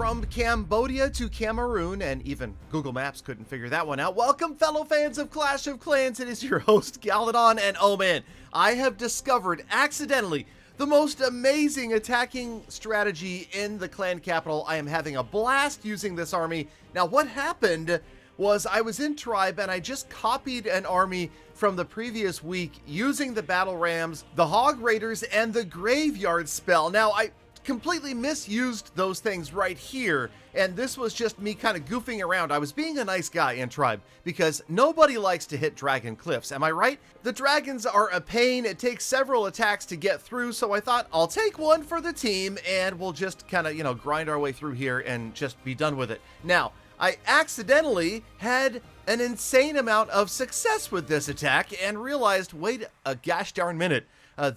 from Cambodia to Cameroon, and even Google Maps couldn't figure that one out. Welcome, fellow fans of Clash of Clans. It is your host, Galadon, and oh man, I have discovered accidentally the most amazing attacking strategy in the clan capital. I am having a blast using this army. Now, what happened was I was in Tribe and I just copied an army from the previous week using the Battle Rams, the Hog Raiders, and the Graveyard spell. Now, I completely misused those things right here, and this was just me kind of goofing around. I was being a nice guy in Tribe because nobody likes to hit dragon cliffs, am I right? The dragons are a pain. It takes several attacks to get through, so I thought I'll take one for the team and we'll just kind of, grind our way through here and just be done with it. Now, I accidentally had an insane amount of success with this attack and realized, wait a gosh darn minute,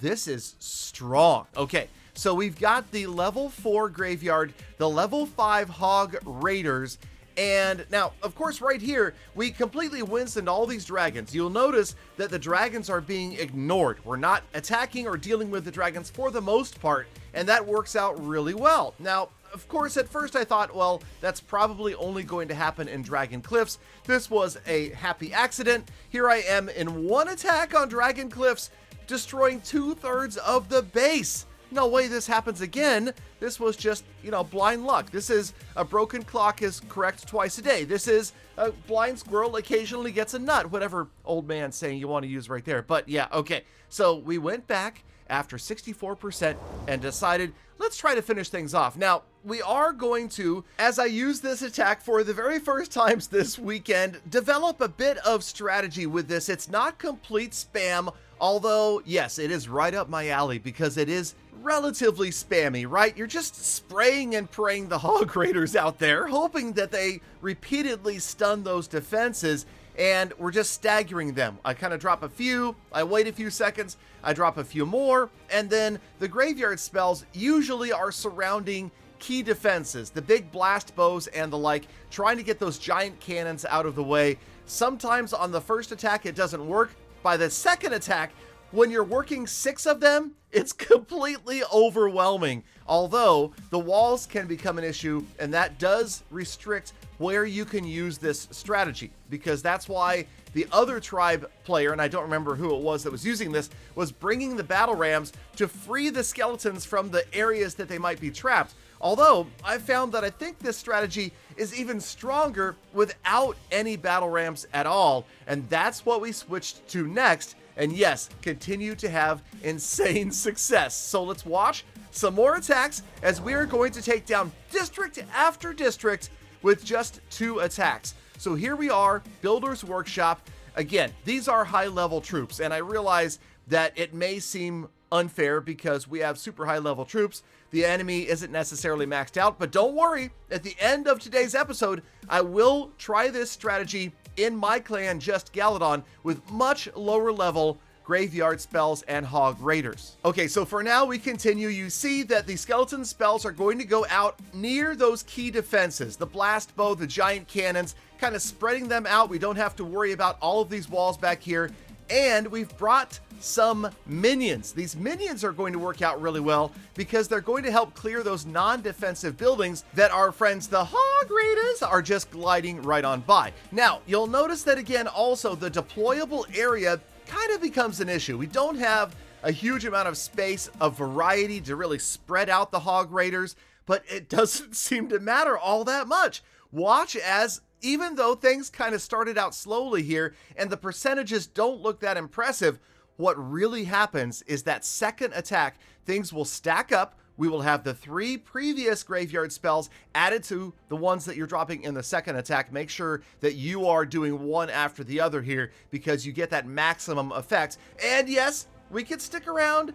this is strong. Okay. So we've got the level 4 Graveyard, the level 5 Hog Raiders, and now, of course, right here, we completely Winsoned all these dragons. You'll notice that the dragons are being ignored. We're not attacking or dealing with the dragons for the most part, and that works out really well. Now, of course, at first I thought, well, that's probably only going to happen in Dragon Cliffs. This was a happy accident. Here I am in one attack on Dragon Cliffs, destroying 2/3 of the base. No way this happens again. This was just, blind luck. This is a broken clock is correct twice a day. This is a blind squirrel occasionally gets a nut, whatever old man saying you want to use right there. But yeah, okay. So we went back after 64% and decided, let's try to finish things off. Now, we are going to, as I use this attack for the very first times this weekend, develop a bit of strategy with this. It's not complete spam, although, yes, it is right up my alley because it is relatively spammy, right? You're just spraying and praying the Hog Raiders out there, hoping that they repeatedly stun those defenses, and we're just staggering them. I kind of drop a few, I wait a few seconds, I drop a few more, and then the Graveyard spells usually are surrounding key defenses, the big blast bows and the like, trying to get those giant cannons out of the way. Sometimes on the first attack it doesn't work. By the second attack, when you're working 6 of them, it's completely overwhelming. Although the walls can become an issue, and that does restrict where you can use this strategy, because that's why the other Tribe player, and I don't remember who it was that was using this, was bringing the Battle Rams to free the skeletons from the areas that they might be trapped. Although I found that I think this strategy is even stronger without any Battle Rams at all, and that's what we switched to next. And yes, continue to have insane success. So let's watch some more attacks as we are going to take down district after district with just 2 attacks. So here we are, Builder's Workshop. Again, these are high-level troops, and I realize that it may seem unfair because we have super high-level troops. The enemy isn't necessarily maxed out, but don't worry. At the end of today's episode, I will try this strategy in my clan, just Galadon, with much lower level Graveyard spells and Hog Raiders. Okay, so for now we continue. You see that the skeleton spells are going to go out near those key defenses, the blast bow, the giant cannons, kind of spreading them out. We don't have to worry about all of these walls back here. And we've brought some minions. These minions are going to work out really well because they're going to help clear those non-defensive buildings that our friends, the Hog Raiders, are just gliding right on by. Now, you'll notice that again, also the deployable area kind of becomes an issue. We don't have a huge amount of space of variety to really spread out the Hog Raiders, but it doesn't seem to matter all that much. Watch as, even though things kind of started out slowly here and the percentages don't look that impressive, what really happens is that second attack, things will stack up. We will have the 3 previous Graveyard spells added to the ones that you're dropping in the second attack. Make sure that you are doing one after the other here because you get that maximum effect. And yes, we could stick around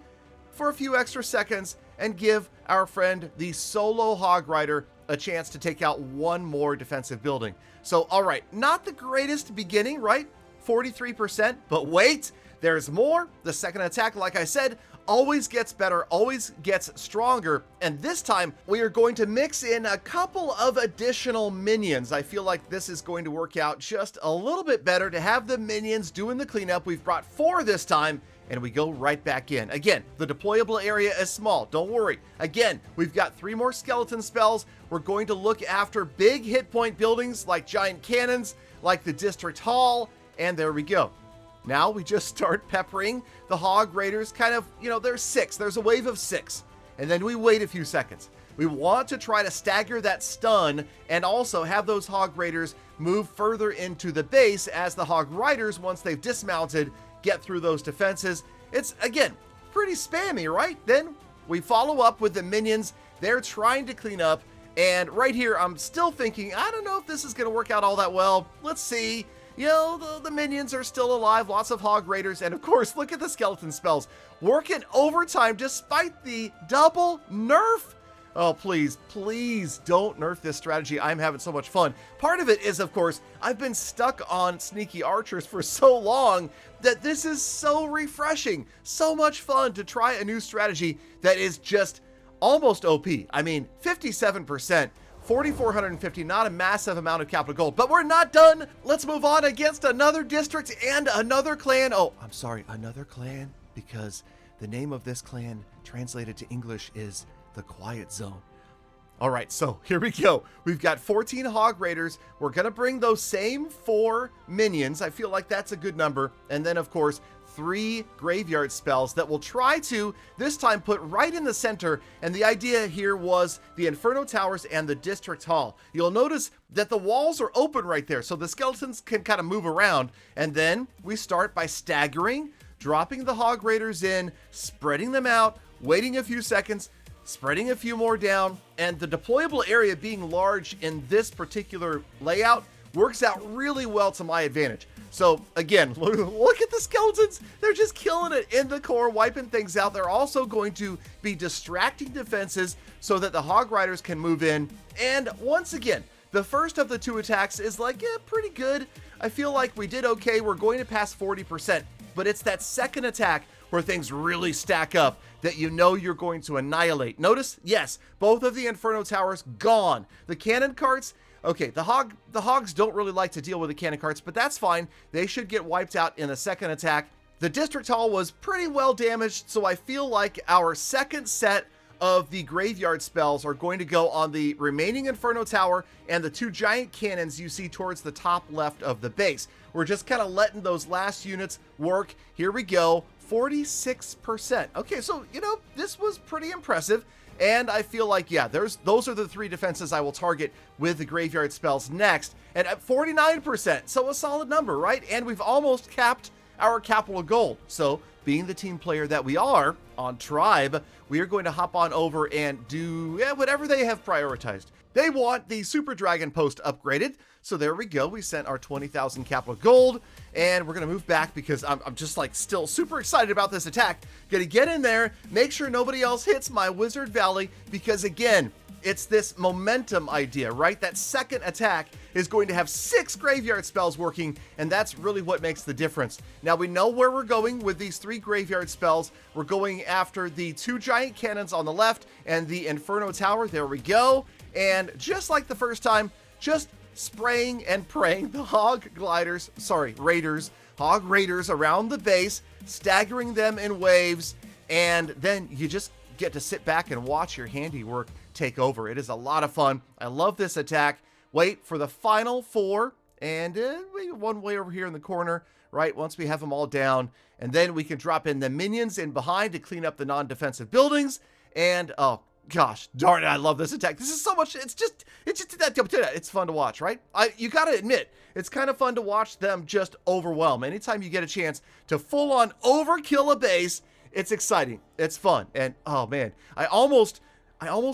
for a few extra seconds and give our friend, the solo Hog Rider, a chance to take out one more defensive building. So, all right, not the greatest beginning, right? 43%, but wait, there's more. The second attack, like I said, always gets better, always gets stronger. And this time we are going to mix in a couple of additional minions. I feel like this is going to work out just a little bit better to have the minions doing the cleanup. We've brought 4 this time, and we go right back in. Again, the deployable area is small. Don't worry. Again, we've got 3 more skeleton spells. We're going to look after big hit point buildings like giant cannons, like the District Hall, and there we go. Now we just start peppering the Hog Raiders kind of, there's 6. There's a wave of 6. And then we wait a few seconds. We want to try to stagger that stun and also have those Hog Raiders move further into the base as the Hog Riders, once they've dismounted, get through those defenses. It's, again, pretty spammy, right? Then we follow up with the minions. They're trying to clean up. And right here, I'm still thinking, I don't know if this is going to work out all that well. Let's see. The minions are still alive. Lots of Hog Raiders. And of course, look at the skeleton spells. Working overtime despite the double nerf. Oh, please don't nerf this strategy. I'm having so much fun. Part of it is, of course, I've been stuck on sneaky archers for so long that this is so refreshing. So much fun to try a new strategy that is just almost OP. I mean, 57%, 4,450, not a massive amount of capital gold, but we're not done. Let's move on against another district and another clan. Oh, I'm sorry, another clan, because the name of this clan translated to English is the Quiet Zone. All right, so here we go. We've got 14 Hog Raiders. We're going to bring those same 4 minions. I feel like that's a good number. And then, of course, 3 graveyard spells that we'll try to, this time, put right in the center. And the idea here was the Inferno Towers and the District Hall. You'll notice that the walls are open right there, so the skeletons can kind of move around. And then we start by staggering, dropping the Hog Raiders in, spreading them out, waiting a few seconds, spreading a few more down, and the deployable area being large in this particular layout works out really well to my advantage. So again, look at the skeletons. They're just killing it in the core, wiping things out. They're also going to be distracting defenses so that the Hog Riders can move in. And once again, the first of the 2 attacks is like, pretty good. I feel like we did okay. We're going to pass 40%, but it's that second attack where things really stack up that you're going to annihilate. Notice, yes, both of the Inferno Towers gone. The cannon carts, okay, the Hogs don't really like to deal with the cannon carts, but that's fine. They should get wiped out in the second attack. The District Hall was pretty well damaged, so I feel like our second set of the graveyard spells are going to go on the remaining Inferno Tower and the 2 giant cannons you see towards the top left of the base. We're just kind of letting those last units work. Here we go. 46%. Okay, so, this was pretty impressive. And I feel like, those are the 3 defenses I will target with the graveyard spells next. And at 49%, so a solid number, right? And we've almost capped our capital gold. So, being the team player that we are on Tribe, we are going to hop on over and do whatever they have prioritized. They want the Super Dragon Post upgraded. So there we go. We sent our 20,000 capital gold, and we're going to move back because I'm just like still super excited about this attack. Going to get in there, make sure nobody else hits my Wizard Valley, because again, it's this momentum idea, right? That second attack is going to have 6 graveyard spells working, and that's really what makes the difference. Now we know where we're going with these 3 graveyard spells. We're going after the 2 giant cannons on the left and the Inferno Tower. There we go. And just like the first time, just spraying and praying the Hog Raiders around the base, staggering them in waves, and then you just get to sit back and watch your handiwork take over. It is a lot of fun. I love this attack. Wait for the final 4, and one way over here in the corner, right? Once we have them all down, and then we can drop in the minions in behind to clean up the non-defensive buildings, and oh gosh, darn it, I love this attack. This is so much, it's fun to watch, right? You gotta admit, it's kind of fun to watch them just overwhelm. Anytime you get a chance to full-on overkill a base, it's exciting, it's fun, and oh man, I almost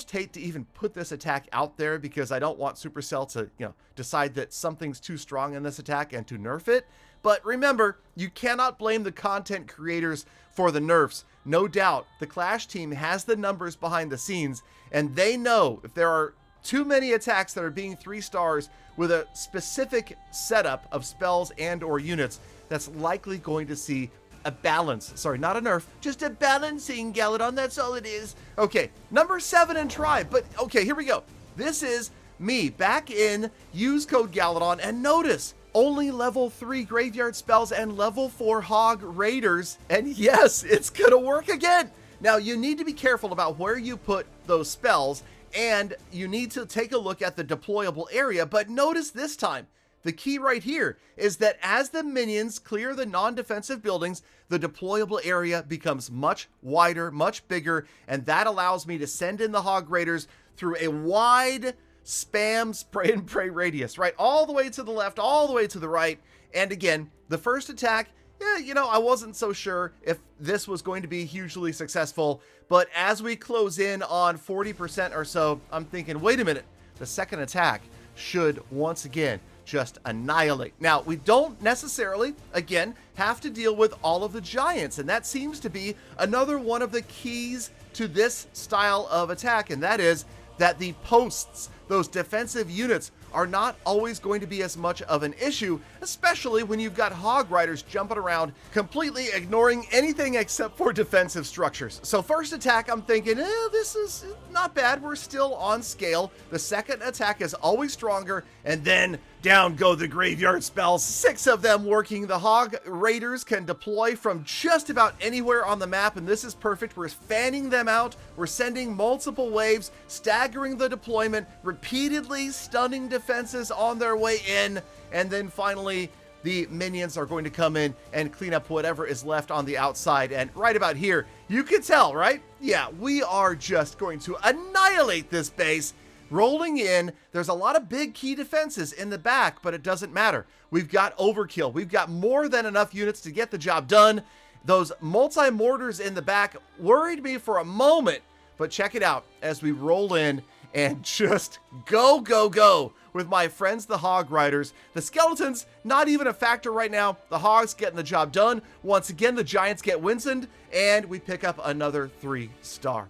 hate to even put this attack out there because I don't want Supercell to, decide that something's too strong in this attack and to nerf it. But remember, you cannot blame the content creators for the nerfs. No doubt, the Clash team has the numbers behind the scenes, and they know if there are too many attacks that are being 3 stars with a specific setup of spells and or units, that's likely going to see a balance. Sorry, not a nerf, just a balancing, Galadon, that's all it is. Okay, number 7 in Tribe, but okay, here we go. This is me back in, use code Galadon, and notice only level 3 graveyard spells and level 4 hog raiders. And yes, it's gonna work again. Now, you need to be careful about where you put those spells, and you need to take a look at the deployable area. But notice this time, the key right here is that as the minions clear the non-defensive buildings, the deployable area becomes much wider, much bigger, and that allows me to send in the hog raiders through a wide spam spray and pray radius, right? All the way to the left, all the way to the right. And again, the first attack, I wasn't so sure if this was going to be hugely successful, but as we close in on 40% or so, I'm thinking, wait a minute, the second attack should once again just annihilate. Now, we don't necessarily, again, have to deal with all of the giants, and that seems to be another one of the keys to this style of attack, and that is that the posts, those defensive units, are not always going to be as much of an issue, especially when you've got hog riders jumping around, completely ignoring anything except for defensive structures. So first attack, I'm thinking, this is not bad. We're still on scale. The second attack is always stronger, and then down go the graveyard spells, 6 of them working. The hog raiders can deploy from just about anywhere on the map, and this is perfect. We're fanning them out. We're sending multiple waves, staggering the deployment, repeatedly stunning defenses on their way in, and then finally the minions are going to come in and clean up whatever is left on the outside. And right about here, you can tell, right? Yeah, we are just going to annihilate this base. Rolling in, there's a lot of big key defenses in the back, but it doesn't matter. We've got overkill. We've got more than enough units to get the job done. Those multi-mortars in the back worried me for a moment, but check it out as we roll in and just go, go, go with my friends, the hog riders. The skeletons, not even a factor right now. The hogs getting the job done. Once again, the giants get Winsoned, and we pick up another 3-star.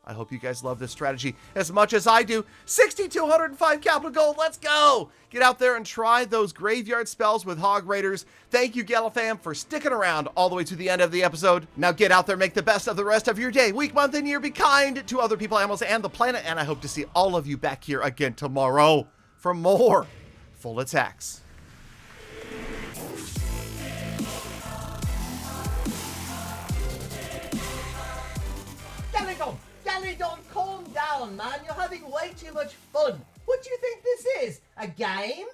I hope you guys love this strategy as much as I do. 6,205 capital gold. Let's go. Get out there and try those graveyard spells with hog raiders. Thank you, Galafam, for sticking around all the way to the end of the episode. Now get out there, make the best of the rest of your day, week, month, and year. Be kind to other people, animals, and the planet. And I hope to see all of you back here again tomorrow for more full attacks. Galadon, calm down, man. You're having way too much fun. What do you think this is? A game?